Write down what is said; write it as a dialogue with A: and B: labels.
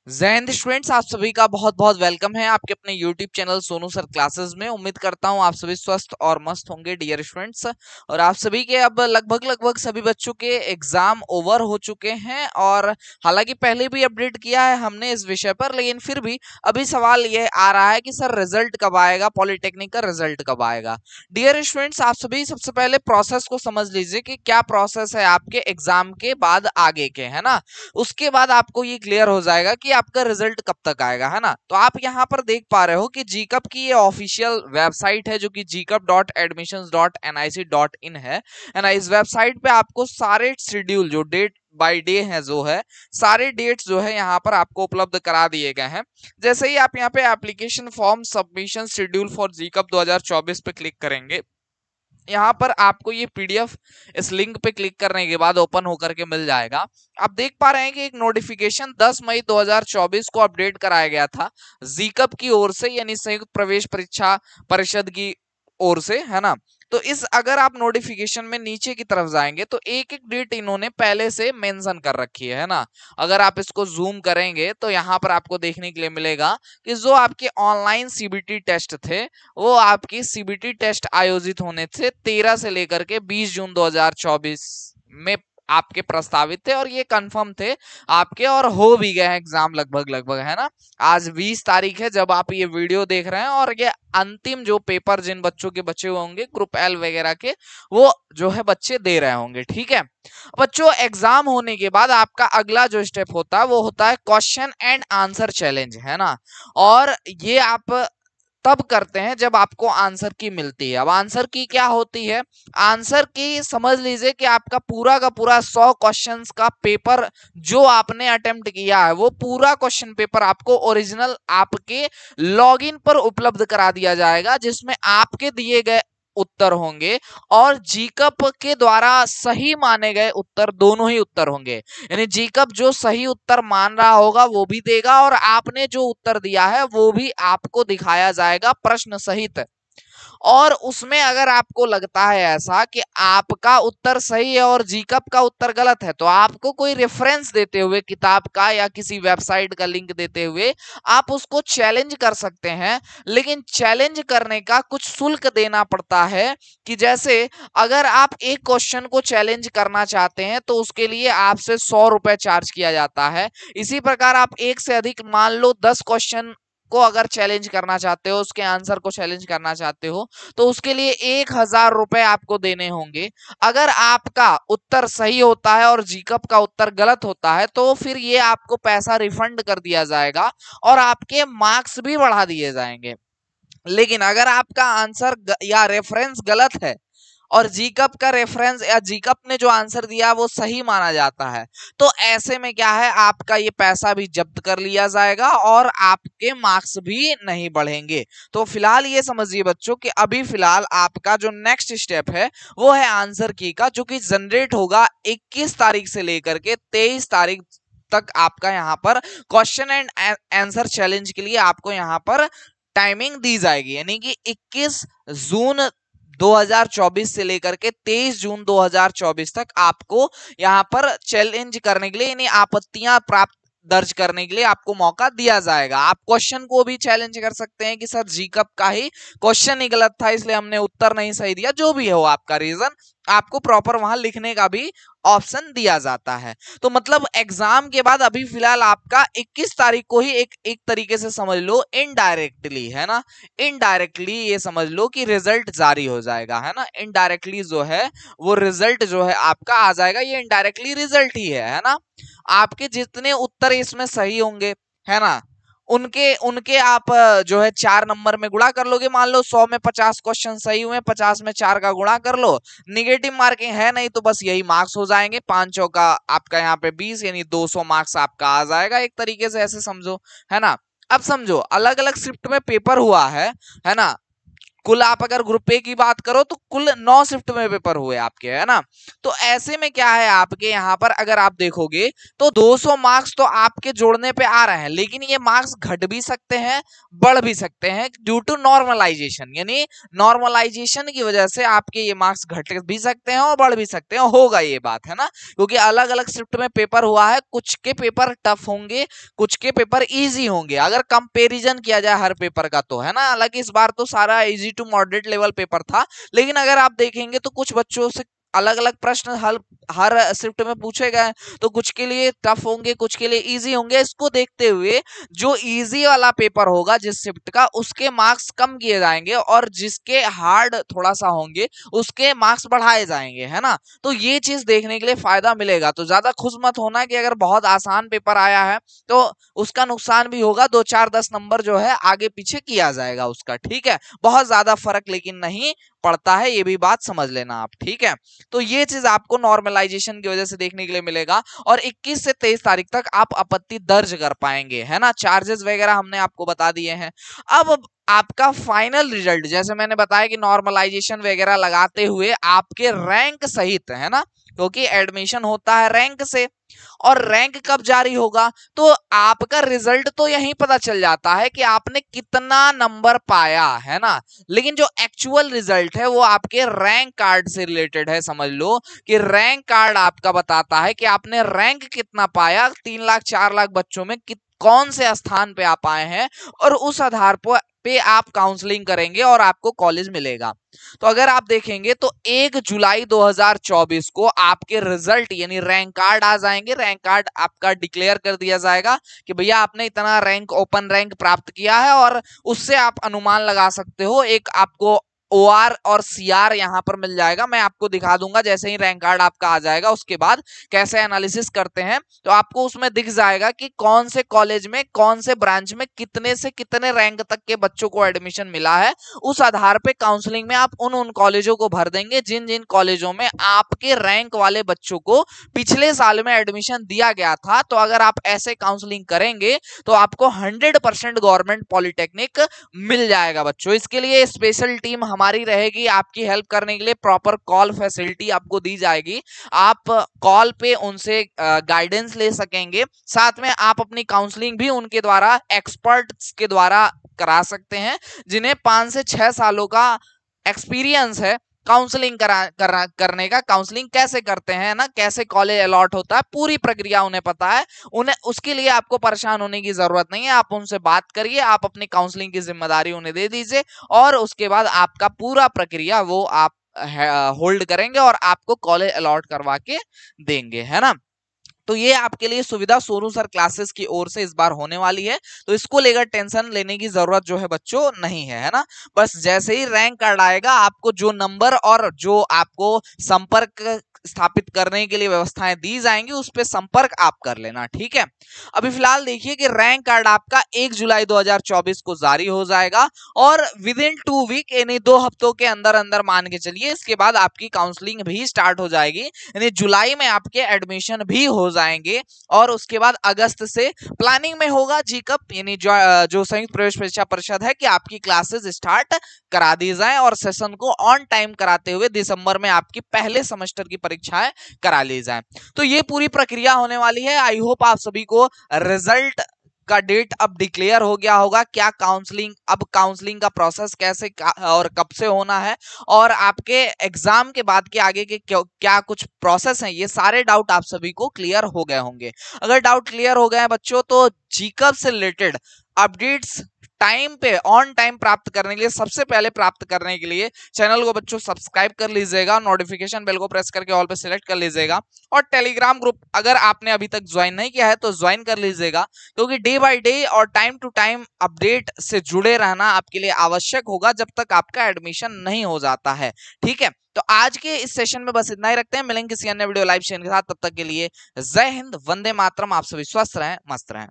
A: जय हिंद स्टूडेंट्स, आप सभी का बहुत बहुत वेलकम है आपके अपने YouTube channel Sonu sir classes में। उम्मीद करता हूं आप सभी स्वस्थ और मस्त होंगे डियर स्टूडेंट्स। और आप सभी के अब लगभग सभी बच्चों के एग्जाम ओवर हो चुके हैं। और हालांकि पहले भी अपडेट किया है हमने इस विषय पर, लेकिन फिर भी अभी सवाल ये आ रहा है कि सर रिजल्ट कब आएगा, पॉलिटेक्निक का रिजल्ट कब आएगा। डियर स्टूडेंट्स, आप सभी सबसे पहले प्रोसेस को समझ लीजिए कि क्या प्रोसेस है आपके एग्जाम के बाद आगे के, है ना। उसके बाद आपको ये क्लियर हो जाएगा कि आपका रिजल्ट कब तक आएगा, है ना। तो आप यहाँ पर देख पा रहे हो कि जीकप की ये ऑफिशियल वेबसाइट है जो कि gcup.admissions.nic.in है ना। इस वेबसाइट पे आपको सारे शेड्यूल जो डेट बाय डे है जो है सारे डेट्स जो है यहाँ पर आपको उपलब्ध करा दिए गए हैं। जैसे ही आप यहाँ पे application form submission schedule for जीकप 2024 पे क्लिक करेंगे, यहाँ पर आपको ये पीडीएफ इस लिंक पे क्लिक करने के बाद ओपन होकर के मिल जाएगा। आप देख पा रहे हैं कि एक नोटिफिकेशन 10 मई 2024 को अपडेट कराया गया था जीकप की ओर से, यानी संयुक्त प्रवेश परीक्षा परिषद की ओर से, है ना। तो इस अगर आप नोटिफिकेशन में नीचे की तरफ जाएंगे तो एक एक डेट इन्होंने पहले से मेंशन कर रखी है ना। अगर आप इसको जूम करेंगे तो यहाँ पर आपको देखने के लिए मिलेगा कि जो आपके ऑनलाइन सीबीटी टेस्ट थे वो आपकी सीबीटी टेस्ट आयोजित होने से 13 से लेकर के 20 जून 2024 में आपके प्रस्तावित थे और ये कंफर्म थे आपके, और हो भी गए हैं एग्जाम लगभग, है ना। आज 20 तारीख है जब आप ये वीडियो देख रहे हैं, और ये अंतिम जो पेपर जिन बच्चों के बचे हुए होंगे ग्रुप एल वगैरह के, वो जो है बच्चे दे रहे होंगे, ठीक है। बच्चों, एग्जाम होने के बाद आपका अगला जो स्टेप होता है वो होता है क्वेश्चन एंड आंसर चैलेंज, है ना। और ये आप तब करते हैं जब आपको आंसर की मिलती है। अब आंसर की क्या होती है? आंसर की समझ लीजिए कि आपका पूरा का पूरा 100 क्वेश्चंस का पेपर जो आपने अटेम्प्ट किया है वो पूरा क्वेश्चन पेपर आपको ओरिजिनल आपके लॉगिन पर उपलब्ध करा दिया जाएगा, जिसमें आपके दिए गए उत्तर होंगे और जीकप के द्वारा सही माने गए उत्तर, दोनों ही उत्तर होंगे। यानी जीकप जो सही उत्तर मान रहा होगा वो भी देगा, और आपने जो उत्तर दिया है वो भी आपको दिखाया जाएगा प्रश्न सहित। और उसमें अगर आपको लगता है ऐसा कि आपका उत्तर सही है और जीकप का उत्तर गलत है, तो आपको कोई रेफरेंस देते हुए किताब का या किसी वेबसाइट का लिंक देते हुए आप उसको चैलेंज कर सकते हैं। लेकिन चैलेंज करने का कुछ शुल्क देना पड़ता है, कि जैसे अगर आप एक क्वेश्चन को चैलेंज करना चाहते हैं तो उसके लिए आपसे 100 रुपए चार्ज किया जाता है। इसी प्रकार आप एक से अधिक, मान लो 10 क्वेश्चन को अगर चैलेंज करना चाहते हो, उसके आंसर को चैलेंज करना चाहते हो, तो उसके लिए 1000 रुपए आपको देने होंगे। अगर आपका उत्तर सही होता है और जीकप का उत्तर गलत होता है तो फिर ये आपको पैसा रिफंड कर दिया जाएगा और आपके मार्क्स भी बढ़ा दिए जाएंगे। लेकिन अगर आपका आंसर या रेफरेंस गलत है और जीकप का रेफरेंस या जीकप ने जो आंसर दिया वो सही माना जाता है, तो ऐसे में क्या है, आपका ये पैसा भी जब्त कर लिया जाएगा और आपके मार्क्स भी नहीं बढ़ेंगे। तो फिलहाल ये समझिए बच्चों कि अभी फिलहाल आपका जो नेक्स्ट स्टेप है वो है आंसर की का, जो कि जनरेट होगा 21 तारीख से लेकर के 23 तारीख तक। आपका यहाँ पर क्वेश्चन एंड आंसर चैलेंज के लिए आपको यहाँ पर टाइमिंग दी जाएगी, यानी कि 21 जून 2024 से लेकर के 23 जून 2024 तक आपको यहाँ पर चैलेंज करने के लिए, यानी आपत्तियां प्राप्त दर्ज करने के लिए आपको मौका दिया जाएगा। आप क्वेश्चन को भी चैलेंज कर सकते हैं कि सर जीकप का ही क्वेश्चन ही गलत था इसलिए हमने उत्तर नहीं सही दिया, जो भी हो आपका रीजन, आपको प्रॉपर वहां लिखने का भी ऑप्शन दिया जाता है। तो मतलब एग्जाम के बाद अभी फिलहाल आपका 21 तारीख को ही एक तरीके से समझ लो इनडायरेक्टली, है ना, इनडायरेक्टली ये समझ लो कि रिजल्ट जारी हो जाएगा, है ना। इनडायरेक्टली जो है वो रिजल्ट जो है आपका आ जाएगा, ये इनडायरेक्टली रिजल्ट ही है ना। आपके जितने उत्तर इसमें सही होंगे, है ना, उनके उनके आप जो है 4 नंबर में गुणा कर लोगे। मान लो 100 में 50 क्वेश्चन सही हुए, 50 में 4 का गुणा कर लो। निगेटिव मार्किंग है नहीं तो बस यही मार्क्स हो जाएंगे, 5 का आपका यहाँ पे 20, यानी 200 मार्क्स आपका आ जाएगा, एक तरीके से ऐसे समझो, है ना। अब समझो अलग अलग शिफ्ट में पेपर हुआ है ना। कुल आप अगर ग्रुप ए की बात करो तो कुल 9 शिफ्ट में पेपर हुए आपके, है ना। तो ऐसे में क्या है आपके यहाँ पर अगर आप देखोगे तो 200 मार्क्स तो आपके जोड़ने पे आ रहे हैं, लेकिन ये मार्क्स घट भी सकते हैं, बढ़ भी सकते हैं ड्यू टू नॉर्मलाइजेशन, यानी नॉर्मलाइजेशन की वजह से आपके ये मार्क्स घट भी सकते हैं और बढ़ भी सकते हैं, होगा ये बात, है ना। क्योंकि अलग अलग शिफ्ट में पेपर हुआ है, कुछ के पेपर टफ होंगे, कुछ के पेपर इजी होंगे अगर कंपैरिजन किया जाए हर पेपर का, तो है ना। हालांकि इस बार तो सारा easy to moderate level paper था, लेकिन अगर आप देखेंगे तो कुछ बच्चों से अलग अलग प्रश्न हर शिफ्ट में पूछे गए, तो कुछ के लिए टफ होंगे, कुछ के लिए इजी होंगे। इसको देखते हुए जो इजी वाला पेपर होगा जिस शिफ्ट का, उसके मार्क्स कम किए जाएंगे और जिसके हार्ड थोड़ा सा होंगे उसके मार्क्स बढ़ाए जाएंगे, है ना। तो ये चीज देखने के लिए फायदा मिलेगा। तो ज्यादा खुश मत होना कि अगर बहुत आसान पेपर आया है तो उसका नुकसान भी होगा, 2-4-10 नंबर जो है आगे पीछे किया जाएगा उसका, ठीक है। बहुत ज्यादा फर्क लेकिन नहीं पड़ता है, ये भी बात समझ लेना आप, ठीक है। तो ये चीज आपको नॉर्मलाइजेशन की वजह से देखने के लिए मिलेगा और 21 से 23 तारीख तक आप आपत्ति दर्ज कर पाएंगे, है ना। चार्जेस वगैरह हमने आपको बता दिए हैं। अब आपका फाइनल रिजल्ट, जैसे मैंने बताया कि नॉर्मलाइजेशन वगैरह लगाते हुए आपके रैंक सहित, है ना, क्योंकि एडमिशन होता है रैंक से, और रैंक कब जारी होगा, तो आपका रिजल्ट तो यहीं पता चल जाता है कि आपने कितना नंबर पाया, है ना। लेकिन जो एक्चुअल रिजल्ट है वो आपके रैंक कार्ड से रिलेटेड है। समझ लो कि रैंक कार्ड आपका बताता है कि आपने रैंक कितना पाया, 3 लाख 4 लाख बच्चों में कौन से स्थान पे आप आए हैं, और उस आधार पे आप काउंसलिंग करेंगे और आपको कॉलेज मिलेगा। तो अगर आप देखेंगे तो 1 जुलाई 2024 को आपके रिजल्ट यानी रैंक कार्ड आ जाएंगे। रैंक कार्ड आपका डिक्लेयर कर दिया जाएगा कि भैया आपने इतना रैंक, ओपन रैंक प्राप्त किया है, और उससे आप अनुमान लगा सकते हो। एक आपको ओआर और सीआर यहां पर मिल जाएगा, मैं आपको दिखा दूंगा जैसे ही रैंक कार्ड आपका आ जाएगा। उसके बाद कैसे एनालिसिस करते हैं तो आपको उसमें दिख जाएगा कि कौन से कॉलेज में, कौन से ब्रांच में कितने से कितने रैंक तक के बच्चों को एडमिशन मिला है। उस आधार पे काउंसलिंग में आप उन कॉलेजों को भर देंगे जिन जिन कॉलेजों में आपके रैंक वाले बच्चों को पिछले साल में एडमिशन दिया गया था। तो अगर आप ऐसे काउंसलिंग करेंगे तो आपको 100% गवर्नमेंट पॉलिटेक्निक मिल जाएगा बच्चों। इसके लिए स्पेशल टीम हमारी रहेगी आपकी हेल्प करने के लिए, प्रॉपर कॉल फैसिलिटी आपको दी जाएगी। आप कॉल पे उनसे गाइडेंस ले सकेंगे, साथ में आप अपनी काउंसलिंग भी उनके द्वारा, एक्सपर्ट्स के द्वारा करा सकते हैं जिन्हें 5 से 6 सालों का एक्सपीरियंस है काउंसलिंग करने का। काउंसलिंग कैसे करते हैं ना, कैसे कॉलेज अलॉट होता है, पूरी प्रक्रिया उन्हें पता है। उन्हें, उसके लिए आपको परेशान होने की जरूरत नहीं है। आप उनसे बात करिए, आप अपनी काउंसलिंग की जिम्मेदारी उन्हें दे दीजिए, और उसके बाद आपका पूरा प्रक्रिया वो आप होल्ड करेंगे और आपको कॉलेज अलॉट करवा के देंगे, है ना। तो ये आपके लिए सुविधा सोनू सर क्लासेस की ओर से इस बार होने वाली है। तो इसको लेकर टेंशन लेने की जरूरत जो है बच्चों नहीं है, है ना। बस जैसे ही रैंक कार्ड आएगा आपको जो नंबर और जो आपको संपर्क स्थापित करने के लिए व्यवस्थाएं दी जाएंगी उस पे संपर्क आप कर लेना, ठीक है। अभी फिलहाल देखिए कि रैंक कार्ड आपका 1 जुलाई 2024 को जारी हो जाएगा, और विद इन 2 वीक यानी 2 हफ्तों के अंदर अंदर मान के चलिए इसके बाद आपकी काउंसलिंग भी स्टार्ट हो जाएगी, यानी जुलाई में आपके एडमिशन भी हो जाएंगे। और उसके बाद अगस्त से प्लानिंग में होगा जीकप यानी जो संयुक्त प्रवेश परीक्षा परिषद है कि आपकी क्लासेस स्टार्ट करा दी जाए और सेशन को ऑन टाइम कराते हुए दिसंबर में आपकी पहले सेमेस्टर की परीक्षाएं करा ली जाए। तो ये पूरी प्रक्रिया होने वाली है। आई होप आप सभी को रिजल्ट का डेट अब डिक्लेयर हो गया होगा। क्या काउंसलिंग, अब काउंसलिंग का प्रोसेस कैसे और कब से होना है, और आपके एग्जाम के बाद के आगे के क्या कुछ प्रोसेस हैं, ये सारे डाउट आप सभी को क्लियर हो गए होंगे। अगर डाउट क्लियर हो गए हैं बच्चों तो जीकब से रिलेटेड अपडेट्स टाइम पे, ऑन टाइम प्राप्त करने के लिए, सबसे पहले प्राप्त करने के लिए चैनल को बच्चों सब्सक्राइब कर लीजिएगा, नोटिफिकेशन बेल को प्रेस करके ऑल पे सिलेक्ट कर लीजिएगा, और टेलीग्राम ग्रुप अगर आपने अभी तक ज्वाइन नहीं किया है तो ज्वाइन कर लीजिएगा, क्योंकि डे बाय डे और टाइम टू टाइम अपडेट से जुड़े रहना आपके लिए आवश्यक होगा जब तक आपका एडमिशन नहीं हो जाता है, ठीक है। तो आज के इस सेशन में बस इतना ही रखते हैं, मिलेंगे किसी अन्य वीडियो लाइव सेशन के साथ। तब तक के लिए जय हिंद, वंदे मातरम। आप सभी स्वस्थ रहें, मस्त रहें।